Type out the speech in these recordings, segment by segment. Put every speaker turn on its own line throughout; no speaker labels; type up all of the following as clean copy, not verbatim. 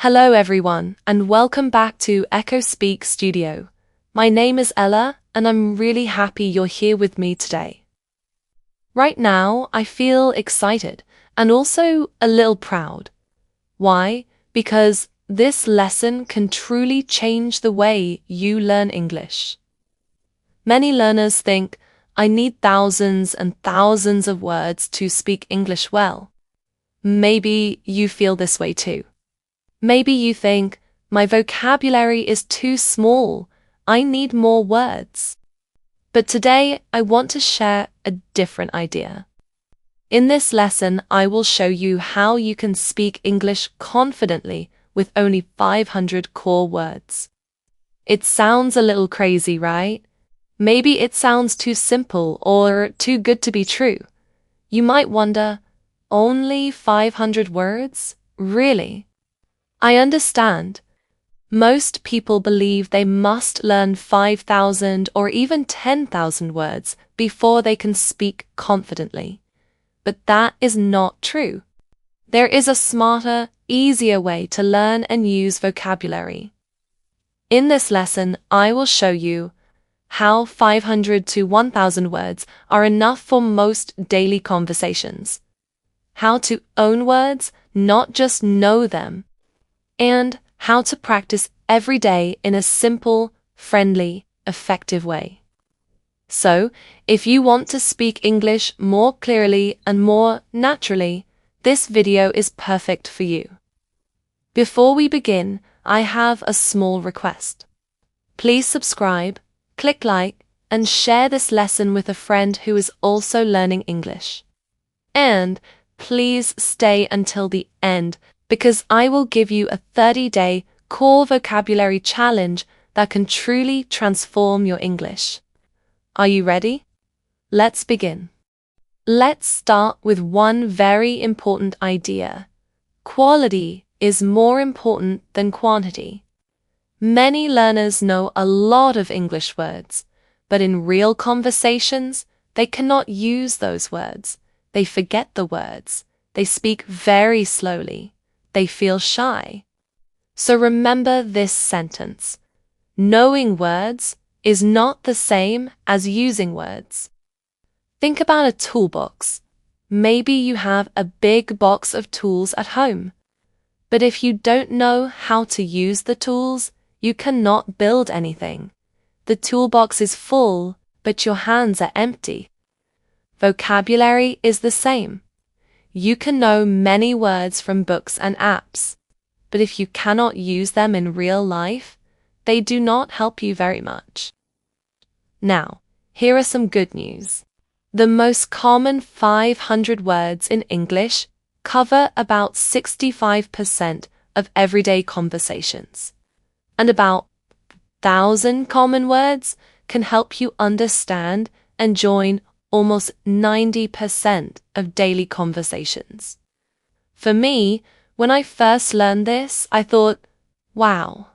Hello everyone, and welcome back to EchoSpeak Studio. My name is Ella, and I'm really happy you're here with me today. Right now, I feel excited and also a little proud. Why? Because this lesson can truly change the way you learn English. Many learners think, I need thousands and thousands of words to speak English well. Maybe you feel this way too. Maybe you think, my vocabulary is too small, I need more words. But today, I want to share a different idea. In this lesson, I will show you how you can speak English confidently with only 500 core words. It sounds a little crazy, right? Maybe it sounds too simple or too good to be true. You might wonder, only 500 words? Really? I understand. Most people believe they must learn 5,000 or even 10,000 words before they can speak confidently. But that is not true. There is a smarter, easier way to learn and use vocabulary. In this lesson, I will show you how 500 to 1,000 words are enough for most daily conversations, how to own words, not just know them, and how to practice every day in a simple, friendly, effective way. So, if you want to speak English more clearly and more naturally, this video is perfect for you. Before we begin, I have a small request. Please subscribe, click like, and share this lesson with a friend who is also learning English. And please stay until the end, because I will give you a 30-day core vocabulary challenge that can truly transform your English. Are you ready? Let's begin. Let's start with one very important idea. Quality is more important than quantity. Many learners know a lot of English words, but in real conversations, they cannot use those words. They forget the words. They speak very slowly. They feel shy. So remember this sentence. Knowing words is not the same as using words. Think about a toolbox. Maybe you have a big box of tools at home. But if you don't know how to use the tools, you cannot build anything. The toolbox is full, but your hands are empty. Vocabulary is the same. You can know many words from books and apps, but if you cannot use them in real life, they do not help you very much. Now, here are some good news. The most common 500 words in English cover about 65% of everyday conversations, and about 1,000 common words can help you understand and join almost 90% of daily conversations. For me, when I first learned this, I thought, wow,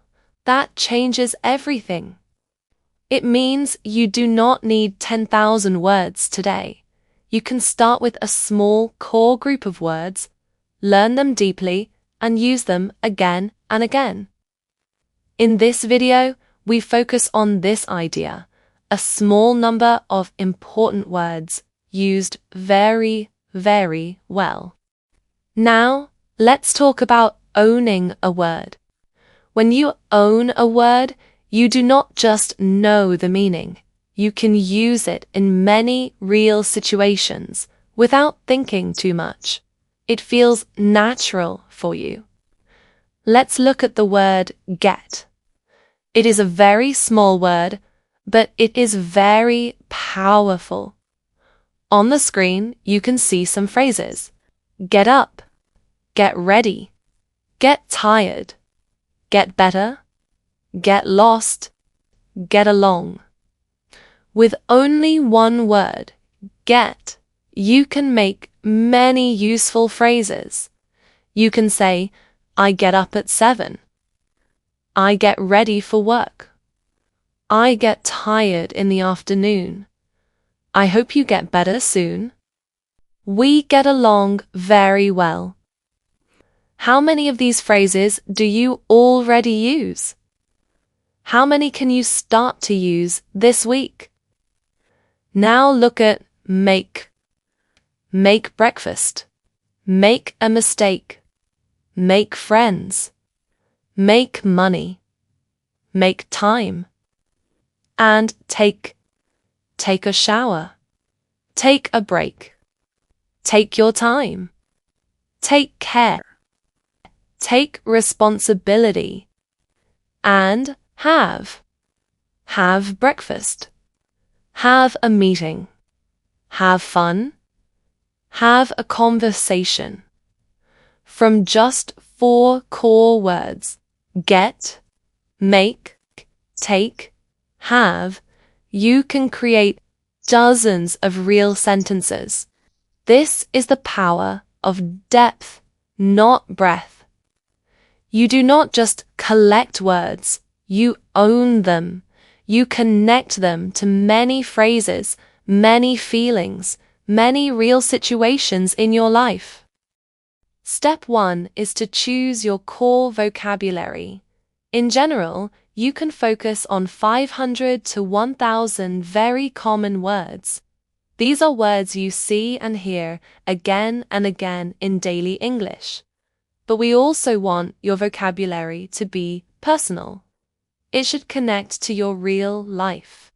that changes everything. It means you do not need 10,000 words today. You can start with a small core group of words, learn them deeply, and use them again and again. In this video, we focus on this idea. A small number of important words used very, very well. Now, let's talk about owning a word. When you own a word, you do not just know the meaning. You can use it in many real situations without thinking too much. It feels natural for you. Let's look at the word get. It is a very small word, but it is very powerful. On the screen, you can see some phrases. Get up, get ready, get tired, get better, get lost, get along. With only one word, get, you can make many useful phrases. You can say, I get up at 7. I get ready for work. I get tired in the afternoon. I hope you get better soon. We get along very well. How many of these phrases do you already use? How many can you start to use this week? Now look at make. Make breakfast. Make a mistake. Make friends. Make money. Make time. And take. Take a shower. Take a break. Take your time. Take care. Take responsibility. And have. Have breakfast. Have a meeting. Have fun. Have a conversation. From just 4 core words, get, make, take, have, you can create dozens of real sentences. This is the power of depth, not breadth. You do not just collect words, you own them. You connect them to many phrases, many feelings, many real situations in your life. Step 1 is to choose your core vocabulary. In general, you can focus on 500 to 1,000 very common words. These are words you see and hear again and again in daily English. But we also want your vocabulary to be personal. It should connect to your real life.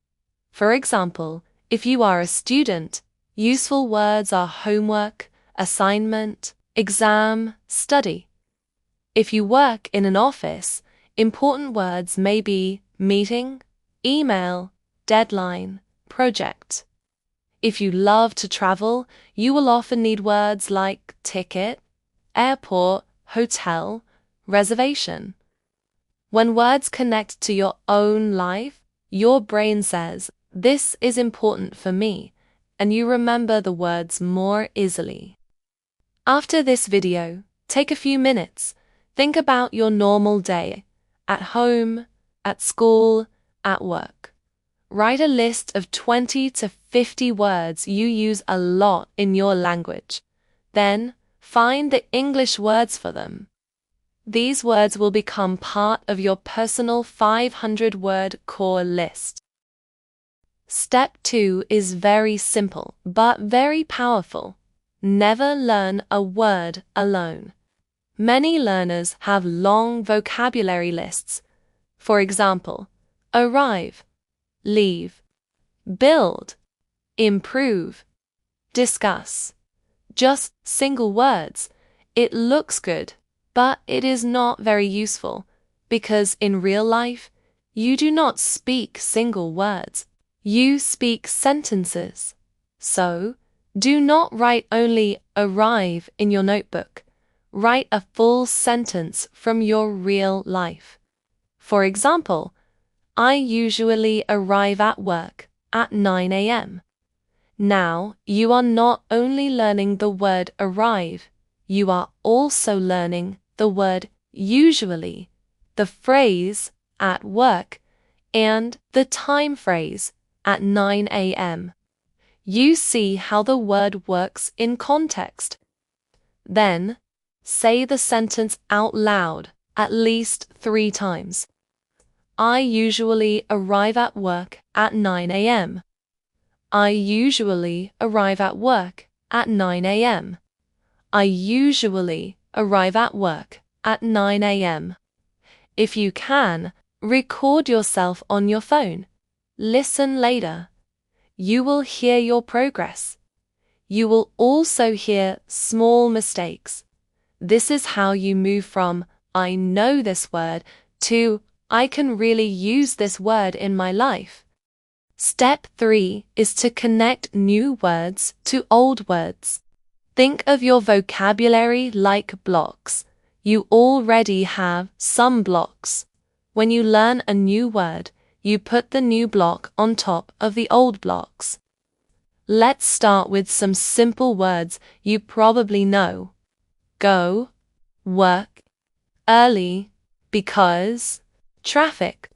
For example, if you are a student, useful words are homework, assignment, exam, study. If you work in an office, important words may be meeting, email, deadline, project. If you love to travel, you will often need words like ticket, airport, hotel, reservation. When words connect to your own life, your brain says, "This is important for me," and you remember the words more easily. After this video, take a few minutes. Think about your normal day, at home, at school, at work. Write a list of 20 to 50 words you use a lot in your language. Then, find the English words for them. These words will become part of your personal 500-word core list. Step 2 is very simple, but very powerful. Never learn a word alone. Many learners have long vocabulary lists. For example, arrive, leave, build, improve, discuss. Just single words. It looks good, but it is not very useful, because in real life, you do not speak single words. You speak sentences. So, do not write only arrive in your notebook. Write a full sentence from your real life. For example, I usually arrive at work at 9 a.m. Now, you are not only learning the word arrive, you are also learning the word usually, the phrase at work, and the time phrase at 9 a.m. You see how the word works in context. Then, say the sentence out loud at least 3 times. I usually arrive at work at 9 a.m. I usually arrive at work at 9 a.m. I usually arrive at work at 9 a.m. If you can, record yourself on your phone. Listen later. You will hear your progress. You will also hear small mistakes. This is how you move from I know this word to I can really use this word in my life. Step 3 is to connect new words to old words. Think of your vocabulary like blocks. You already have some blocks. When you learn a new word, you put the new block on top of the old blocks. Let's start with some simple words you probably know. Go, work, early, because, traffic.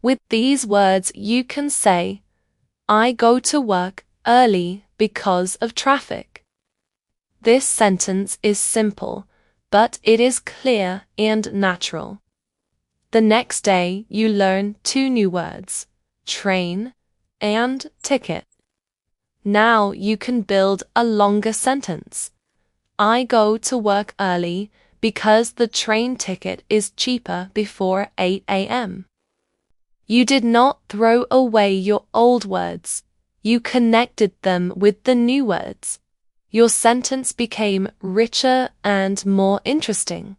With these words you can say, I go to work early because of traffic. This sentence is simple, but it is clear and natural. The next day, you learn 2 new words, train and ticket. Now you can build a longer sentence. I go to work early because the train ticket is cheaper before 8 a.m. You did not throw away your old words. You connected them with the new words. Your sentence became richer and more interesting.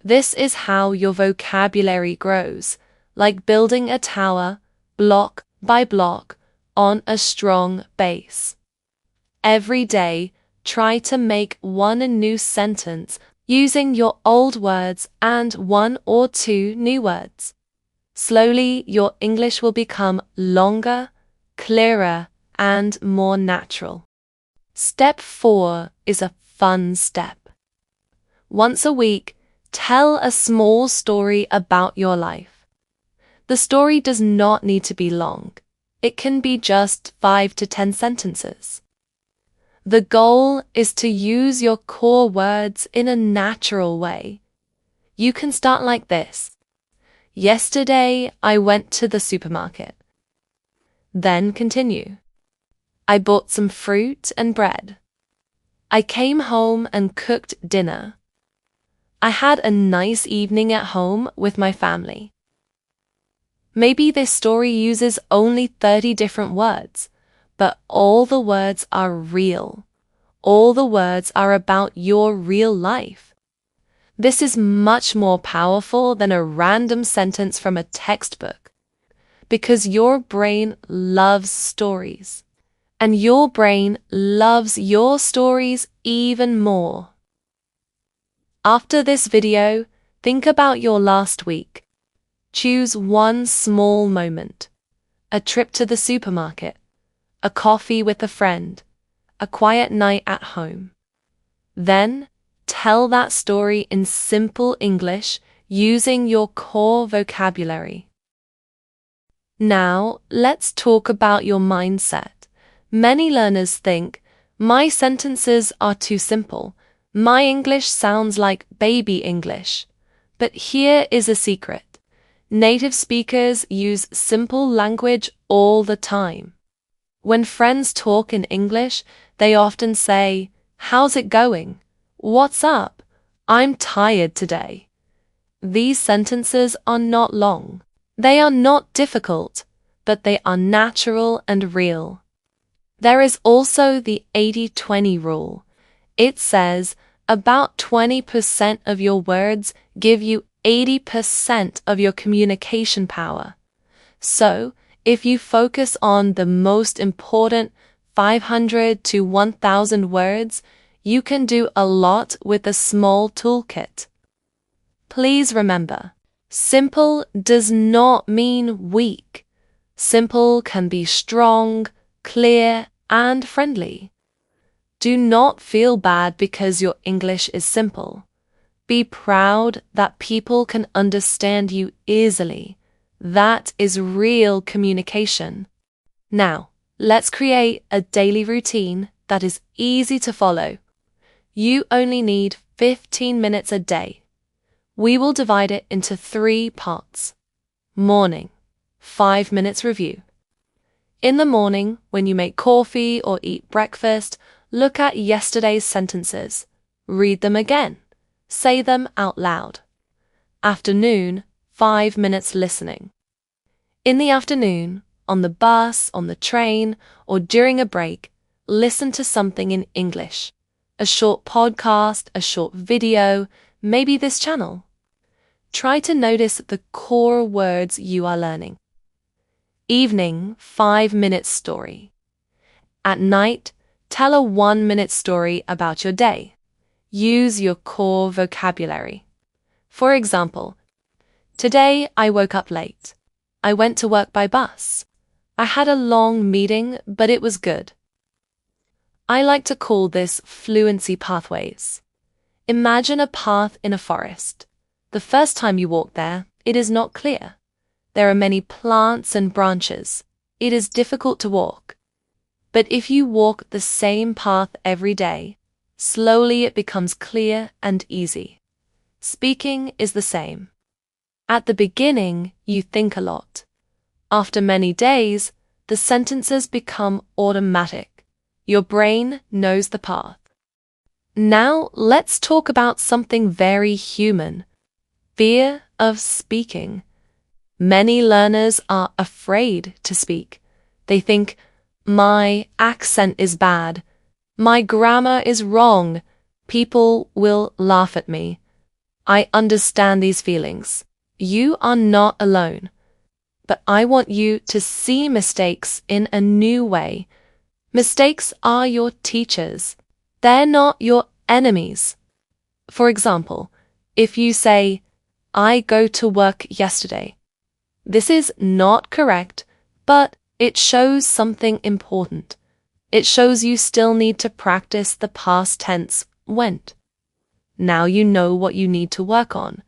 This is how your vocabulary grows, like building a tower, block by block, on a strong base. Every day, try to make one new sentence using your old words and 1 or 2 new words. Slowly, your English will become longer, clearer, and more natural. Step 4 is a fun step. Once a week, tell a small story about your life. The story does not need to be long. It can be just 5 to 10 sentences. The goal is to use your core words in a natural way. You can start like this. Yesterday, I went to the supermarket. Then continue. I bought some fruit and bread. I came home and cooked dinner. I had a nice evening at home with my family. Maybe this story uses only 30 different words, but all the words are real. All the words are about your real life. This is much more powerful than a random sentence from a textbook, because your brain loves stories, and your brain loves your stories even more. After this video, think about your last week. Choose one small moment: a trip to the supermarket, a coffee with a friend, a quiet night at home. Then, tell that story in simple English using your core vocabulary. Now, let's talk about your mindset. Many learners think, my sentences are too simple. My English sounds like baby English. But here is a secret. Native speakers use simple language all the time. When friends talk in English, they often say, "How's it going? What's up? I'm tired today." These sentences are not long. They are not difficult, but they are natural and real. There is also the 80-20 rule. It says about 20% of your words give you 80% of your communication power. So, if you focus on the most important 500 to 1,000 words, you can do a lot with a small toolkit. Please remember, simple does not mean weak. Simple can be strong, clear, and friendly. Do not feel bad because your English is simple. Be proud that people can understand you easily. That is real communication. Now, let's create a daily routine that is easy to follow. You only need 15 minutes a day. We will divide it into 3 parts. Morning, 5 minutes review. In the morning, when you make coffee or eat breakfast, look at yesterday's sentences. Read them again. Say them out loud. Afternoon, 5 minutes listening. In the afternoon, on the bus, on the train, or during a break, listen to something in English. A short podcast, a short video, maybe this channel. Try to notice the core words you are learning. Evening, 5-minute story. At night, tell a 1-minute story about your day. Use your core vocabulary. For example, today I woke up late. I went to work by bus. I had a long meeting, but it was good. I like to call this fluency pathways. Imagine a path in a forest. The first time you walk there, it is not clear. There are many plants and branches. It is difficult to walk. But if you walk the same path every day, Slowly it becomes clear and easy. Speaking is the same. At the beginning, you think a lot. After many days, the sentences become automatic. Your brain knows the path. Now let's talk about something very human: fear of speaking. Many learners are afraid to speak. They think, my accent is bad, my grammar is wrong, people will laugh at me. I understand these feelings. You are not alone. But I want you to see mistakes in a new way. Mistakes are your teachers. They're not your enemies. For example, if you say, I go to work yesterday. This is not correct, but it shows something important. It shows you still need to practice the past tense went. Now you know what you need to work on.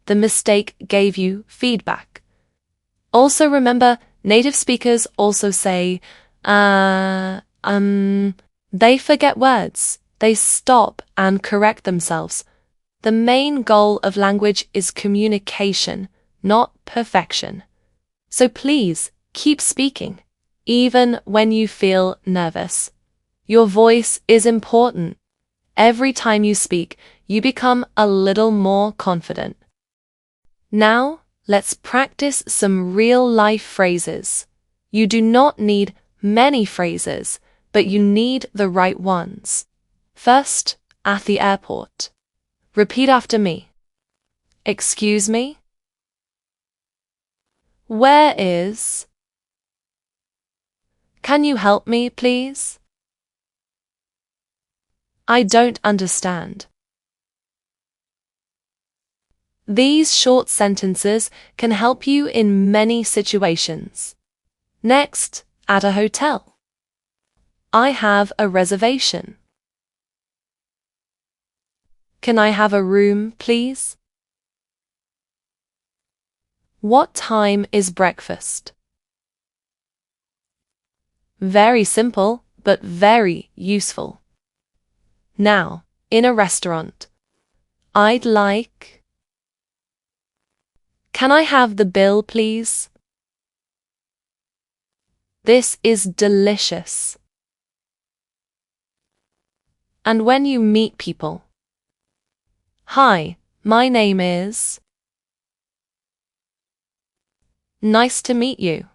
The mistake gave you feedback. Also remember, native speakers also say, they forget words. They stop and correct themselves. The main goal of language is communication, not perfection. So please keep speaking, even when you feel nervous. Your voice is important. Every time you speak, you become a little more confident. Now, let's practice some real-life phrases. You do not need many phrases, but you need the right ones. First, at the airport. Repeat after me. Excuse me? Where is? Can you help me, please? I don't understand. These short sentences can help you in many situations. Next, at a hotel. I have a reservation. Can I have a room, please? What time is breakfast? Very simple, but very useful. Now, in a restaurant. I'd like... Can I have the bill, please? This is delicious. And when you meet people. Hi, my name is... Nice to meet you.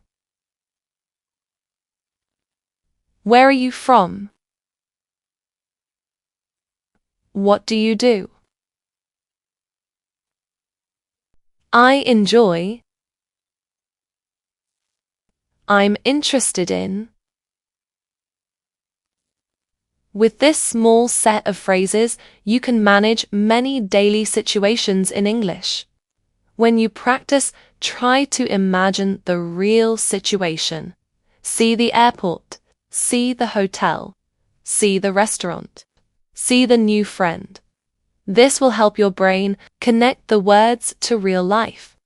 Where are you from? What do you do? I enjoy. I'm interested in. With this small set of phrases, you can manage many daily situations in English. When you practice, try to imagine the real situation. See the airport, see the hotel, see the restaurant, see the new friend. This will help your brain connect the words to real life.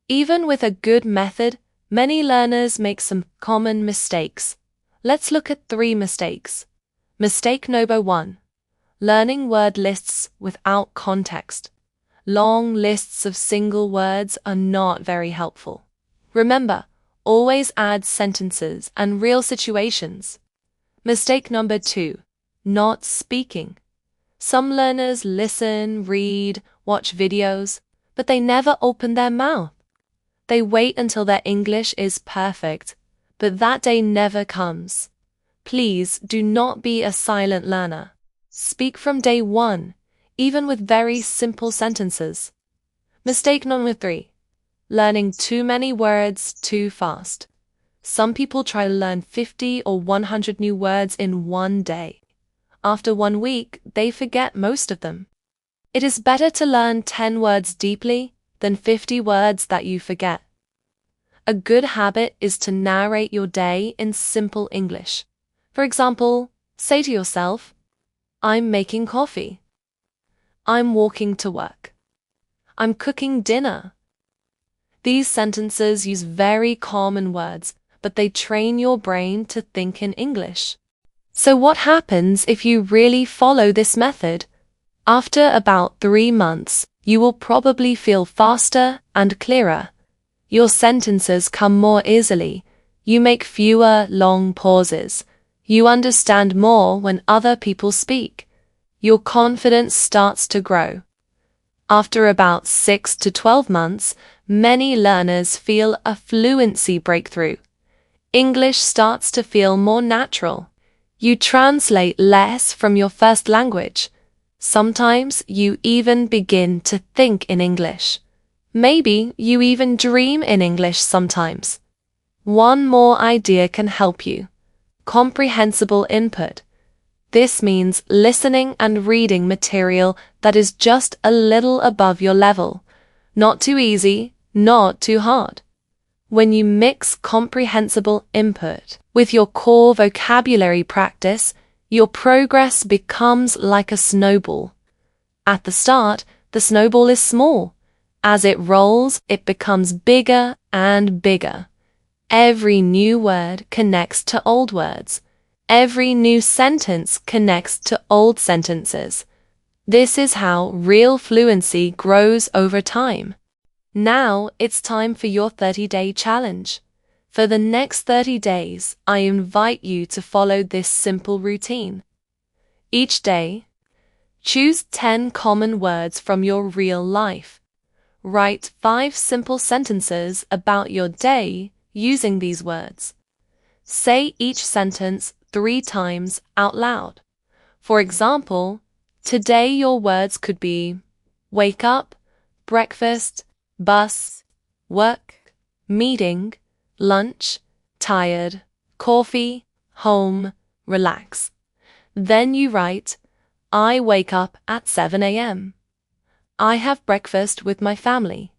Even with a good method, many learners make some common mistakes. Let's look at 3 mistakes. Mistake number 1. Learning word lists without context. Long lists of single words are not very helpful. Remember, always add sentences and real situations. Mistake number 2. Not speaking. Some learners listen, read, watch videos, but they never open their mouth. They wait until their English is perfect, but that day never comes. Please do not be a silent learner. Speak from day 1, even with very simple sentences. Mistake number 3. Learning too many words too fast. Some people try to learn 50 or 100 new words in one day. After 1 week, they forget most of them. It is better to learn 10 words deeply than 50 words that you forget. A good habit is to narrate your day in simple English. For example, say to yourself, I'm making coffee. I'm walking to work. I'm cooking dinner. These sentences use very common words, but they train your brain to think in English. So what happens if you really follow this method? After about 3 months, you will probably feel faster and clearer. Your sentences come more easily. You make fewer long pauses. You understand more when other people speak. Your confidence starts to grow. After about 6 to 12 months, many learners feel a fluency breakthrough. English starts to feel more natural. You translate less from your first language. Sometimes you even begin to think in English. Maybe you even dream in English sometimes. One more idea can help you. Comprehensible input. This means listening and reading material that is just a little above your level. Not too easy, not too hard. When you mix comprehensible input with your core vocabulary practice, your progress becomes like a snowball. At the start, the snowball is small. As it rolls, it becomes bigger and bigger. Every new word connects to old words. Every new sentence connects to old sentences. This is how real fluency grows over time. Now it's time for your 30-day challenge. For the next 30 days, I invite you to follow this simple routine. Each day, choose 10 common words from your real life. Write 5 simple sentences about your day using these words. Say each sentence 3 times out loud. For example, today your words could be wake up, breakfast, bus, work, meeting, lunch, tired, coffee, home, relax. Then you write, I wake up at 7 a.m. I have breakfast with my family.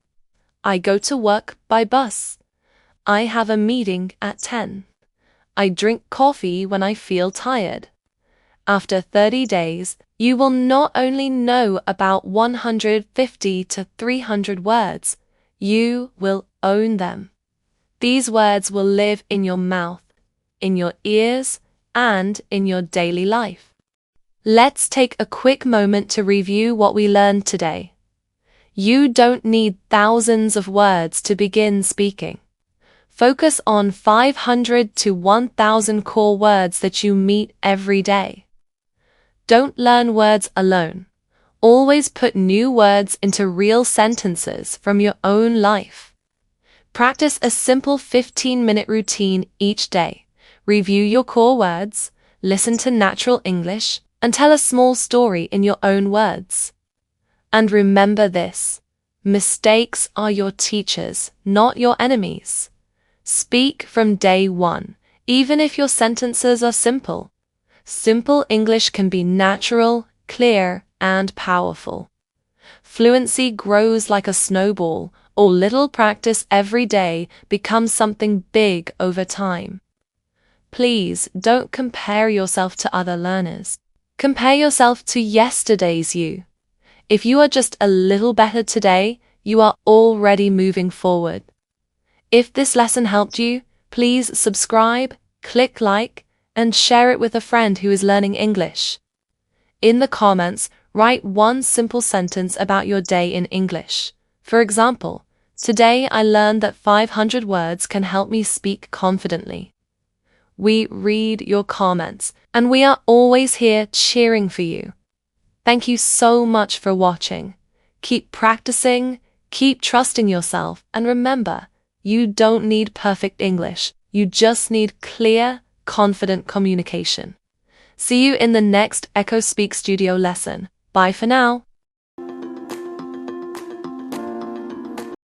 I go to work by bus. I have a meeting at 10. I drink coffee when I feel tired. After 30 days, you will not only know about 150 to 300 words, you will own them. These words will live in your mouth, in your ears, and in your daily life. Let's take a quick moment to review what we learned today. You don't need thousands of words to begin speaking. Focus on 500 to 1,000 core words that you meet every day. Don't learn words alone. Always put new words into real sentences from your own life. Practice a simple 15-minute routine each day. Review your core words, listen to natural English, and tell a small story in your own words. And remember this: mistakes are your teachers, not your enemies. Speak from day one, even if your sentences are simple. Simple English can be natural, clear, and powerful. Fluency grows like a snowball, or little practice every day becomes something big over time. Please don't compare yourself to other learners. Compare yourself to yesterday's you. If you are just a little better today, you are already moving forward. If this lesson helped you, please subscribe, click like, and share it with a friend who is learning English. In the comments, write one simple sentence about your day in English. For example, today I learned that 500 words can help me speak confidently. We read your comments, and we are always here cheering for you. Thank you so much for watching. Keep practicing, keep trusting yourself, and remember, you don't need perfect English. You just need clear, confident communication. See you in the next EchoSpeak Studio lesson. Bye for now.